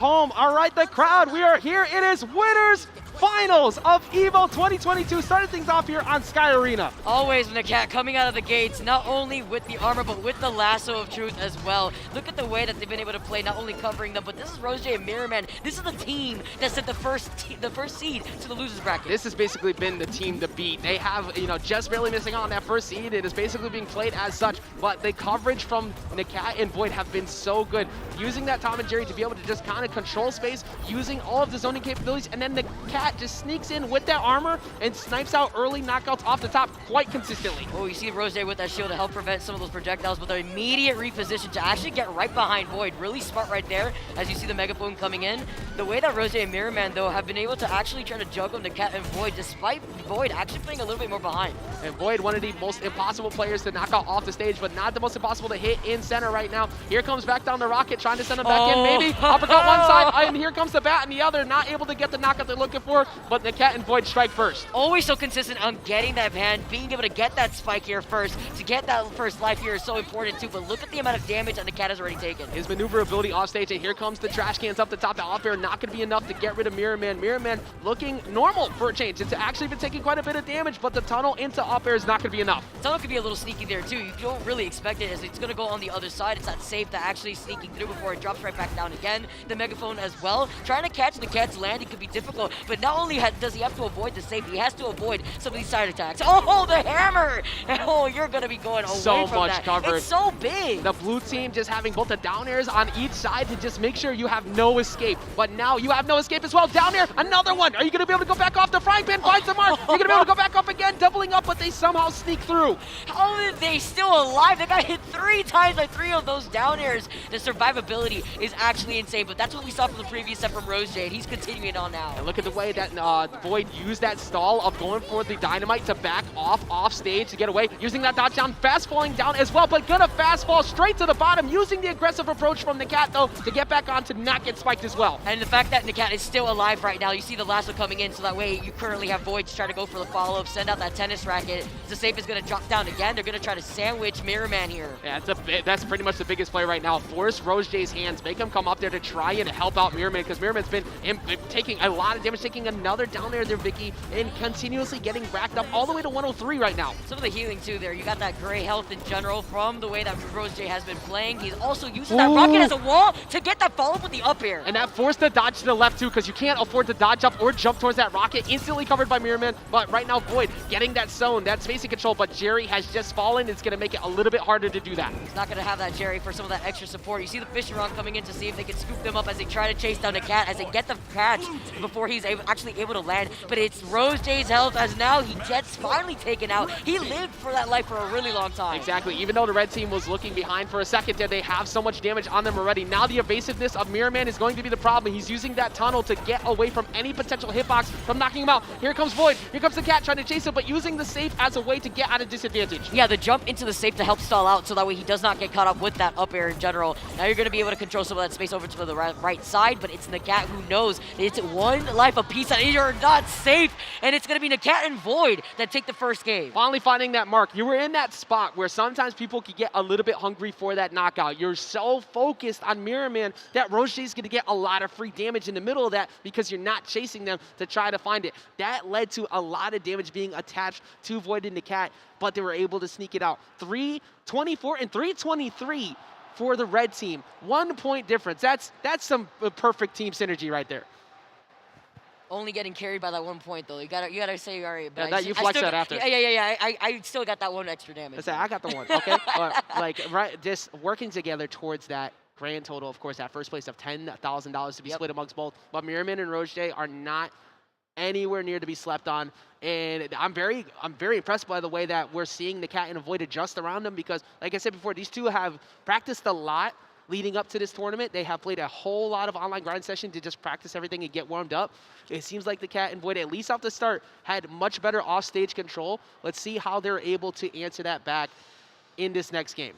home. All right, the crowd, we are here. It is winners finals of EVO 2022. Starting things off here on Sky Arena. Always Nakat coming out of the gates, not only with the armor, but with the lasso of truth as well. Look at the way that they've been able to play, not only covering them, but this is RoseJ and Mirrorman. This is the team that sent the first seed to the losers bracket. This has basically been the team to beat. They have, just barely missing out on that first seed. It is basically being played as such, but the coverage from Nakat and Void have been so good. Using that Tom and Jerry to be able to just kind of control space, using all of the zoning capabilities, and then Nakat just sneaks in with that armor and snipes out early knockouts off the top quite consistently. Oh, you see RoseJ with that shield to help prevent some of those projectiles, with an immediate reposition to actually get right behind Void. Really smart right there, as you see the megaphone coming in. The way that RoseJ and Mirrorman, though, have been able to actually try to juggle Nakat and Void, despite Void actually playing a little bit more behind. And Void, one of the most impossible players to knock out off the stage, but not the most impossible to hit in center right now. Here comes back down the rocket, trying to send him back in, maybe. Uppercut one side, and here comes the bat in the other. Not able to get the knockout they're looking for, but Nakat and Void strike first. Always so consistent on getting that ban, being able to get that spike here first, to get that first life here is so important too, but look at the amount of damage that Nakat has already taken. His maneuverability off stage, and here comes the trash cans up the top. The off air not going to be enough to get rid of Mirrorman. Mirrorman looking normal for a change. It's actually been taking quite a bit of damage, but the tunnel into up air is not going to be enough. Tunnel could be a little sneaky there too. You don't really expect it, as it's going to go on the other side. It's not safe to actually sneaking through before it drops right back down again. The megaphone as well. Trying to catch Nakat's landing could be difficult, but not only does he have to avoid the safe, he has to avoid some of these side attacks. Oh, the hammer! Oh, you're going to be going away so from much that. cover. It's so big. The blue team just having both the down airs on each side to just make sure you have no escape. But now you have no escape as well. Down air, another one. Are you going to be able to go back off the frying pan? Find some mark. You're going to be able to go back up again, doubling up, but they somehow sneak through. How are they still alive? They got hit 3 times by 3 of those down airs. The survivability is actually insane, but that's what we saw from the previous set from RoseJ, and he's continuing on now. And look at the way that Void used that stall of going for the dynamite to back off stage to get away, using that dodge down, fast falling down as well, but gonna fast fall straight to the bottom, using the aggressive approach from Nakat though to get back on to not get spiked as well. And the fact that Nakat is still alive right now, you see the lasso coming in, so that way you currently have Void to try to go for the follow-up, send out that tennis racket. The safe is gonna drop down again. They're gonna try to sandwich Mirrorman here. Yeah, that's pretty much the biggest play right now. Force RoseJ's hands, make him come up there to try and help out Mirrorman, because Mirrorman's been taking a lot of damage, taking another down there, Vicky, and continuously getting racked up all the way to 103 right now. Some of the healing too there. You got that gray health in general from the way that RoseJ has been playing. He's also using that rocket as a wall to get that follow-up with the up air. And that forced the dodge to the left too, because you can't afford to dodge up or jump towards that rocket. Instantly covered by Mirrorman, but right now Void getting that zone, that spacing control, but Jerry has just fallen. It's going to make it a little bit harder to do that. He's not going to have that Jerry for some of that extra support. You see the Fisheron coming in to see if they can scoop them up as they try to chase down the cat, as they get the catch before he's actually able to land. But it's RoseJ's health, as now he gets finally taken out. He lived for that life for a really long time. Exactly. Even though the red team was looking behind for a second there, they have so much damage on them already. Now the evasiveness of Mirrorman is going to be the problem. He's using that tunnel to get away from any potential hitbox from knocking him out. Here comes Void. Here comes the cat trying to chase him, but using the safe as a way to get out of disadvantage. Yeah, the jump into the safe to help stall out, so that way he does not get caught up with that up air in general. Now you're going to be able to control some of that space over to the right side, but it's Nakat who knows it's one life apiece and you're not safe, and it's going to be Nakat and Void that take the first game. Finally finding that mark. You were in that spot where sometimes people could get a little bit hungry for that knockout. You're so focused on Mirrorman that RoseJ is going to get a lot of free damage in the middle of that, because you're not chasing them to try to find it. That led to a lot of damage being attached to Void and Nakat, but they were able to sneak it out. 324 and 323 for the red team. 1 point difference. That's some perfect team synergy right there. Only getting carried by that 1 point though. You gotta say, all right. But yeah, you flex that after. Yeah. I still got that 1 extra damage. I got the 1. Okay, right, just working together towards that grand total. Of course, that first place of $10,000 to be split amongst both. But Mirrorman and RoseJ are not anywhere near to be slept on, and I'm very impressed by the way that we're seeing Nakat and Void adjust around them, because like I said before, these two have practiced a lot leading up to this tournament. They have played a whole lot of online grind session to just practice everything and get warmed up. It seems like Nakat and Void, at least off the start, had much better off-stage control. Let's see how they're able to answer that back in this next game.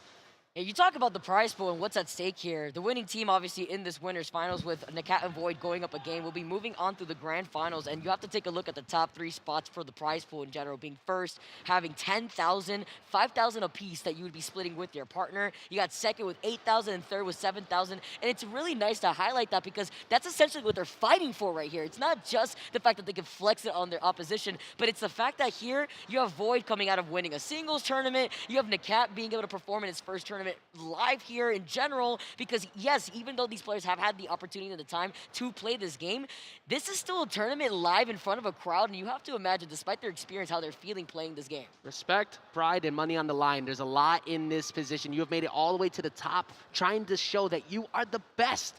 Yeah, you talk about the prize pool and what's at stake here. The winning team, obviously, in this winners finals with Nakat and Void going up a game, will be moving on to the grand finals. And you have to take a look at the top 3 spots for the prize pool in general. Being first, having 10,000, 5,000 apiece that you would be splitting with your partner. You got second with 8,000 and third with 7,000. And it's really nice to highlight that because that's essentially what they're fighting for right here. It's not just the fact that they can flex it on their opposition, but it's the fact that here you have Void coming out of winning a singles tournament. You have Nakat being able to perform in his first tournament live here in general, because yes, even though these players have had the opportunity and the time to play this game, this is still a tournament live in front of a crowd, and you have to imagine, despite their experience, how they're feeling playing this game. Respect, pride, and money on the line. There's a lot in this position. You have made it all the way to the top, trying to show that you are the best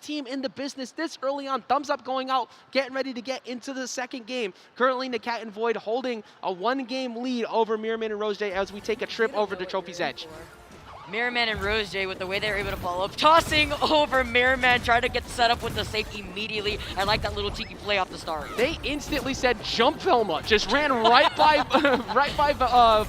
team in the business this early on. Thumbs up going out, getting ready to get into the second game. Currently, Nakat and Void holding a 1-game lead over Mirrorman and RoseJ as we take a trip over to Trophy's Edge. Mirrorman and RoseJ, with the way they're able to follow up, tossing over Mirrorman, trying to get set up with the safe immediately. I like that little cheeky play off the start. They instantly said jump Velma, just ran right by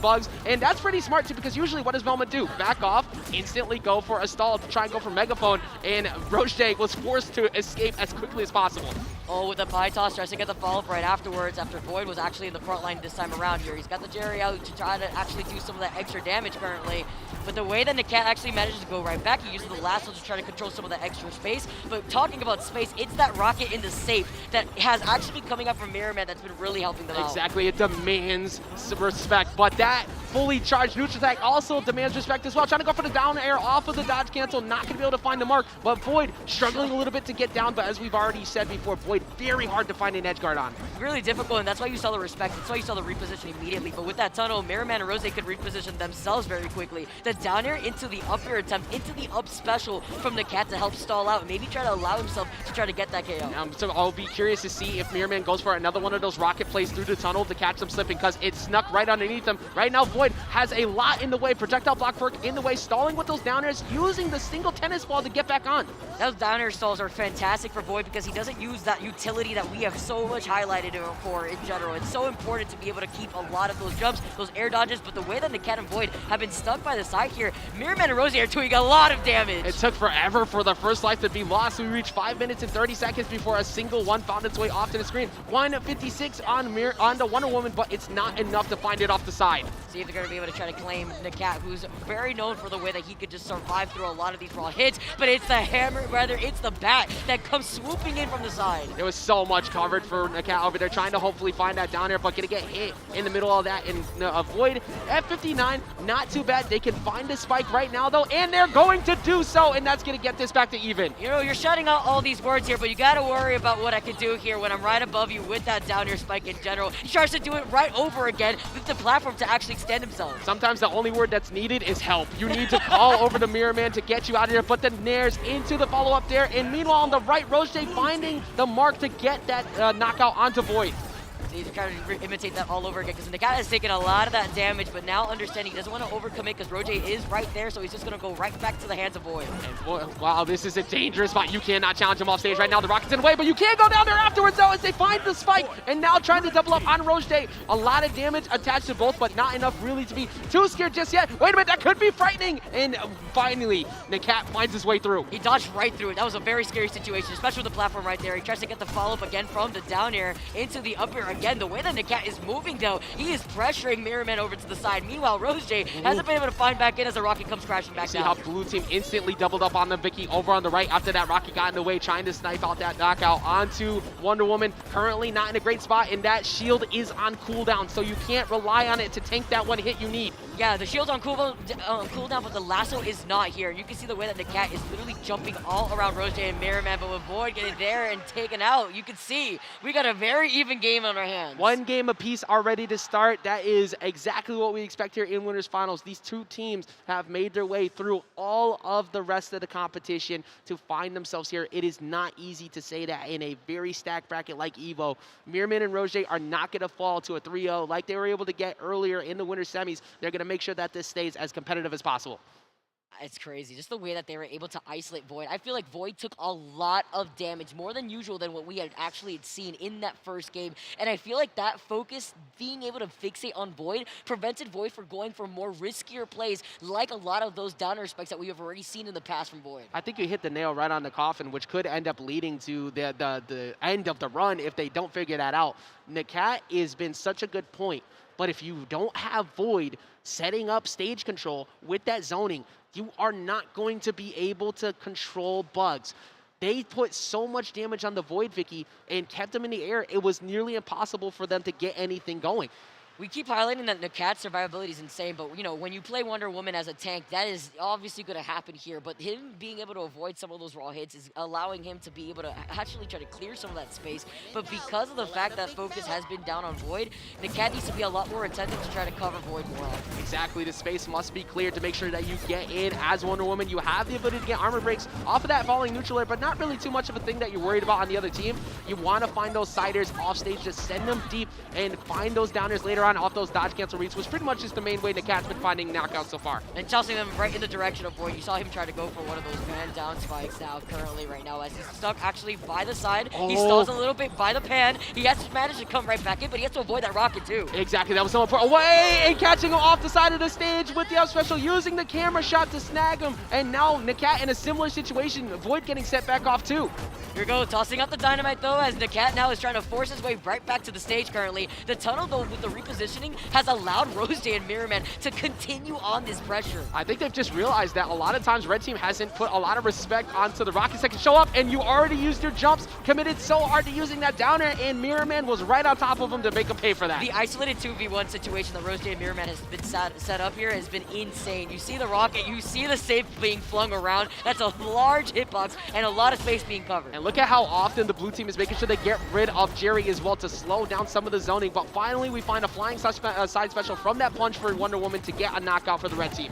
Bugs, and that's pretty smart too, because usually what does Velma do? Back off, instantly go for a stall to try and go for Megaphone, and RoseJ was forced to escape as quickly as possible. Oh, with the pie toss, tries to get the follow-up right afterwards after Void was actually in the front line this time around here. He's got the Jerry out to try to actually do some of that extra damage currently. But the way that Nakat actually manages to go right back, he uses the lasso to try to control some of the extra space. But talking about space, it's that rocket in the safe that has actually been coming up from Mirrorman that's been really helping them out. Exactly, it demands respect, but that fully charged neutral attack also demands respect as well. Trying to go for the down air off of the dodge cancel, not going to be able to find the mark, but Void struggling a little bit to get down, but as we've already said before, Void very hard to find an edge guard on. Really difficult, and that's why you saw the respect. That's why you saw the reposition immediately. But with that tunnel, Mirrorman and RoseJ could reposition themselves very quickly. The down air into the up air attempt, into the up special from Nakat to help stall out, maybe try to allow himself to try to get that KO. So I'll be curious to see if Mirrorman goes for another one of those rocket plays through the tunnel to catch them slipping, because it snuck right underneath them. Right now, Void has a lot in the way, projectile block work in the way, stalling with those down airs, using the single tennis ball to get back on. Those down air stalls are fantastic for Void because he doesn't use that utility that we have so much highlighted for in general. It's so important to be able to keep a lot of those jumps, those air dodges, but the way that Nakat and Void have been stuck by the side here, Mirrorman and RoseJ are doing a lot of damage. It took forever for the first life to be lost. We reached 5 minutes and 30 seconds before a single one found its way off to the screen. 156 on the Wonder Woman, but it's not enough to find it off the side. See if they're going to be able to try to claim Nakat, who's very known for the way that he could just survive through a lot of these raw hits, but it's the hammer, rather it's the bat that comes swooping in from the side. There was so much covered for Nakat over there, trying to hopefully find that down air, but gonna get hit in the middle of that and avoid F59. Not too bad. They can find the spike right now though, and they're going to do so, and that's gonna get this back to even. You know, you're shutting out all these words here, but you gotta worry about what I can do here when I'm right above you with that down air spike in general. He tries to do it right over again with the platform to actually extend himself. Sometimes the only word that's needed is help. You need to call over the Mirrorman to get you out of there, but the nairs into the follow-up there, and meanwhile on the right, RoseJ finding the mark to get that knockout onto Void. He's trying to imitate that all over again because Nakat has taken a lot of that damage, but now understanding he doesn't want to overcommit because RoseJ is right there, so he's just going to go right back to the hands of Void. And wow, this is a dangerous spot. You cannot challenge him off stage right now. The rocket's in the way, but you can go down there afterwards though as they find the spike, and now trying to double up on RoseJ. A lot of damage attached to both, but not enough really to be too scared just yet. Wait a minute, that could be frightening. And finally, Nakat finds his way through. He dodged right through it. That was a very scary situation, especially with the platform right there. He tries to get the follow-up again from the down air into the up air again. The way that Nakat is moving though, he is pressuring Mirrorman over to the side. Meanwhile, RoseJ hasn't been able to find back in as the rocket comes crashing back See down. how blue team instantly doubled up on them. Vicky over on the right after that rocket got in the way, trying to snipe out that knockout onto Wonder Woman. Currently not in a great spot, and that shield is on cooldown, so you can't rely on it to tank that one hit you need. Yeah, the shield's on cooldown, but the lasso is not here. You can see the way that Nakat is literally jumping all around RoseJ and Mirrorman, but with Void getting there and taken out, you can see we got a very even game on our hands. One game apiece are ready to start. That is exactly what we expect here in Winners Finals. These two teams have made their way through all of the rest of the competition to find themselves here. It is not easy to say that in a very stacked bracket like EVO. Mirrorman and RoseJ are not going to fall to a 3-0 like they were able to get earlier in the Winners semis. They're going to make sure that this stays as competitive as possible. It's crazy, just the way that they were able to isolate Void. I feel like Void took a lot of damage, more than usual than what we had actually seen in that first game. And I feel like that focus, being able to fixate on Void, prevented Void from going for more riskier plays, like a lot of those downer spikes that we have already seen in the past from Void. I think you hit the nail right on the coffin, which could end up leading to the end of the run if they don't figure that out. Nakat has been such a good point, but if you don't have Void setting up stage control with that zoning, you are not going to be able to control bugs. They put so much damage on the Void, Vicky, and kept them in the air. It was nearly impossible for them to get anything going. We keep highlighting that Nakat's survivability is insane, but when you play Wonder Woman as a tank, that is obviously going to happen here. But him being able to avoid some of those raw hits is allowing him to be able to actually try to clear some of that space. But because of the fact that focus has been down on Void, Nakat needs to be a lot more attentive to try to cover Void more often. Exactly, the space must be cleared to make sure that you get in as Wonder Woman. You have the ability to get armor breaks off of that falling neutral air, but not really too much of a thing that you're worried about on the other team. You want to find those siders off stage, just send them deep and find those downers later on off those dodge cancel reads, which pretty much is the main way Nakat's been finding knockouts so far. And tossing them right in the direction of Void. You saw him try to go for one of those man down spikes currently right now, as he's stuck actually by the side. Oh. He stalls a little bit by the pan. He has to manage to come right back in, but he has to avoid that rocket too. Exactly, that was so important. Away and catching him off the side of the stage with the up special, using the camera shot to snag him. And now Nakat in a similar situation, Void getting set back off too. Here we go, tossing out the dynamite though, as Nakat now is trying to force his way right back to the stage currently. The tunnel though, with the repositioning, has allowed RoseJ and Mirrorman to continue on this pressure. I think they've just realized that a lot of times Red Team hasn't put a lot of respect onto the Rockets that can show up, and you already used your jumps, committed so hard to using that downer, and Mirrorman was right on top of him to make him pay for that. The isolated 2v1 situation that RoseJ and Mirrorman has been set up here has been insane. You see the rocket, you see the safe being flung around. That's a large hitbox and a lot of space being covered. And look at how often the blue team is making sure they get rid of Jerry as well to slow down some of the zoning, but finally we find a flying side special from that punch for Wonder Woman to get a knockout for the red team.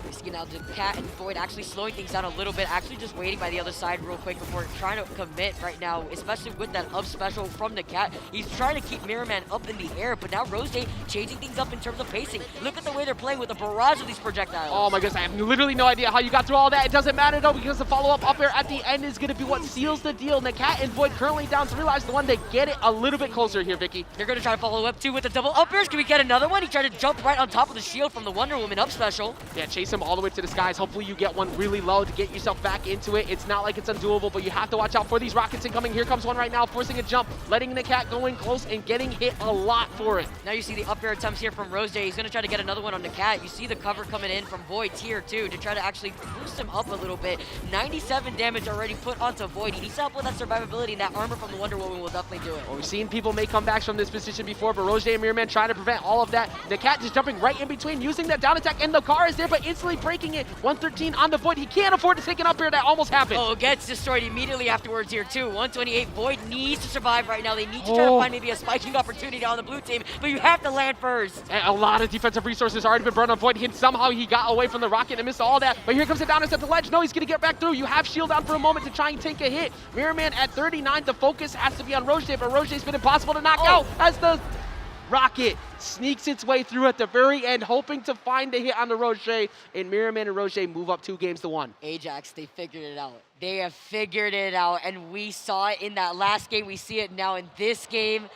We see now Nakat and Void actually slowing things down a little bit, actually just waiting by the other side real quick before trying to commit right now, especially with that up special from Nakat. He's trying to keep Mirrorman up in the air, but now RoseJ changing things up in terms of pacing. Look at the way they're playing with a barrage of these projectiles. Oh my goodness, I have literally no idea how you got through all that. It doesn't matter though, because the follow-up up air at the end is going to be what seals the deal. Nakat and Void currently down 3 lives to 1. They get it a little bit closer here, Vicky. They're going to try to follow up too with the double up airs. Can we get another one? He tried to jump right on top of the shield from the Wonder Woman up special. Yeah, chase him all the way to the skies. Hopefully you get one really low to get yourself back into it. It's not like it's undoable, but you have to watch out for these rockets incoming. Here comes one right now, forcing a jump, letting Nakat go in close and getting hit a lot for it. Now you see the up air attempts here from RoseJ. He's going to try to get another one on Nakat. You see the cover coming in from Void tier 2 to try to actually boost him up a little bit. 97 damage already put onto Void. He needs to help with that survivability, and that armor from the Wonder Woman will definitely do it. Well, we've seen people make comebacks from this position before, but RoseJ and Mirrorman trying to prevent all of that. Nakat just jumping right in between, using that down attack, and the car is there, but instantly breaking it. 113 on the Void. He can't afford to take an up air. That almost happened. Oh, gets destroyed immediately afterwards here too. 128. Void needs to survive right now. They need to try to find maybe a spiking opportunity on the blue team, but you have to land first. And a lot of defensive resources already been burned on Void. Somehow he got away from the rocket and missed all that, but here comes the downers at the ledge. No, he's going to get back through. You have shield down for a moment to try and take a hit. Mirrorman at 39. The focus has to be on RoseJ, but RoseJ's been impossible to knock out as the rocket sneaks its way through at the very end, hoping to find a hit on the RoseJ, and Mirrorman and RoseJ move up 2 games to 1. Ajax, they figured it out. They have figured it out, and we saw it in that last game. We see it now in this game.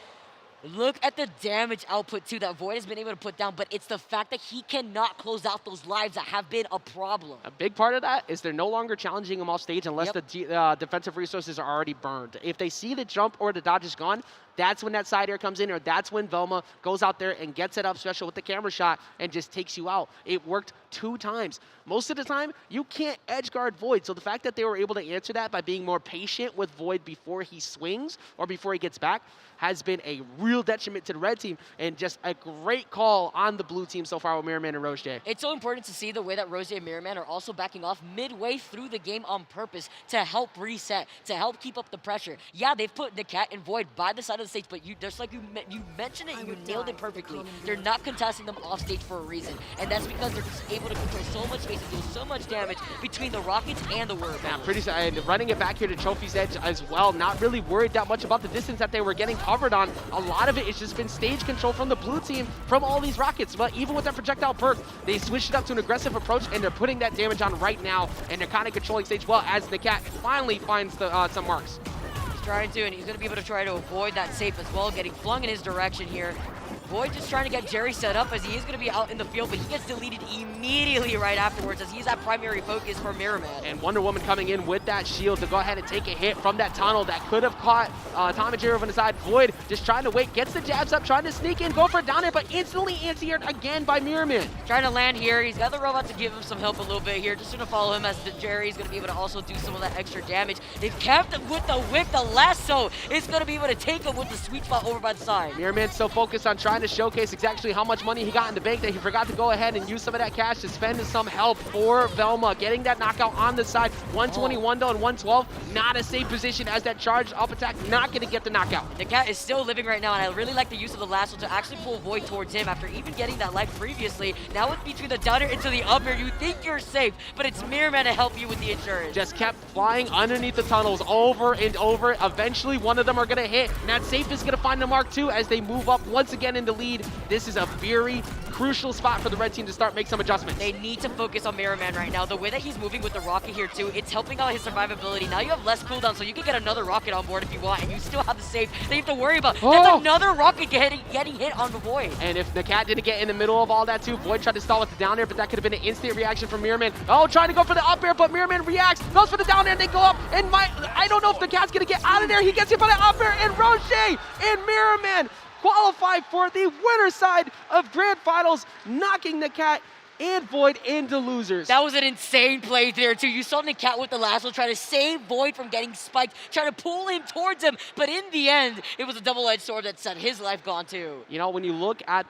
Look at the damage output too that Void has been able to put down, but it's the fact that he cannot close out those lives that have been a problem. A big part of that is they're no longer challenging him off stage unless the defensive resources are already burned. If they see the jump or the dodge is gone, that's when that side air comes in, or that's when Velma goes out there and gets it up special with the camera shot and just takes you out. It worked 2 times. Most of the time, you can't edge guard Void, so the fact that they were able to answer that by being more patient with Void before he swings or before he gets back has been a real detriment to the red team, and just a great call on the blue team so far with Mirrorman and RoseJ. It's so important to see the way that RoseJ and Mirrorman are also backing off midway through the game on purpose to help reset, to help keep up the pressure. Yeah, they've put Nakat and Void by the side of the stage, but just like you mentioned it, you nailed it perfectly. They're not contesting them off stage for a reason, and that's because they're just able to control so much space and do so much damage between the Rockets and the Whirlpool. Yeah, pretty and running it back here to Trophy's Edge as well. Not really worried that much about the distance that they were getting covered on. A lot lot of it has just been stage control from the blue team from all these rockets. But even with that projectile perk, they switched it up to an aggressive approach, and they're putting that damage on right now, and they're kind of controlling stage well as Nakat finally finds some marks. He's trying to, and he's going to be able to try to avoid that safe as well, getting flung in his direction here. Void just trying to get Jerry set up as he is going to be out in the field, but he gets deleted immediately right afterwards as he's that primary focus for Mirrorman. And Wonder Woman coming in with that shield to go ahead and take a hit from that tunnel that could have caught Tom and Jerry over the side. Void just trying to wait, gets the jabs up, trying to sneak in, go for a down air, but instantly anti-aired again by Mirrorman. Trying to land here. He's got the robot to give him some help a little bit here. Just going to follow him as the Jerry's going to be able to also do some of that extra damage. They've kept him with the whip. The lasso is going to be able to take him with the sweet spot over by the side. Mirrorman's so focused on trying to showcase exactly how much money he got in the bank that he forgot to go ahead and use some of that cash to spend some help for Velma. Getting that knockout on the side. 121 though and 112. Not a safe position as that charged up attack. Not going to get the knockout. Nakat is still living right now, and I really like the use of the lasso to actually pull Void towards him after even getting that life previously. Now it's between the downer into the upper. You think you're safe, but it's Mirrorman to help you with the insurance. Just kept flying underneath the tunnels over and over. Eventually, one of them are going to hit. And that safe is going to find the mark too as they move up once again in the lead. This is a very crucial spot for the red team to start make some adjustments. They need to focus on Mirrorman right now. The way that he's moving with the rocket here too, it's helping out his survivability. Now you have less cooldown, so you can get another rocket on board if you want, and you still have the safe that you have to worry about. That's another rocket getting hit on the Void. And if Nakat didn't get in the middle of all that too, Void tried to stall with the down air, but that could have been an instant reaction from Mirrorman. Oh, trying to go for the up air, but Mirrorman reacts, goes for the down air, and they go up, and I don't know if Nakat's gonna get out of there. He gets hit by the up air, and RoseJ and Mirrorman qualified for the winner side of Grand Finals, knocking Nakat and Void into losers. That was an insane play there too. You saw Nakat with the lasso try to save Void from getting spiked, try to pull him towards him, but in the end, it was a double-edged sword that sent his life gone too. You know, when you look at the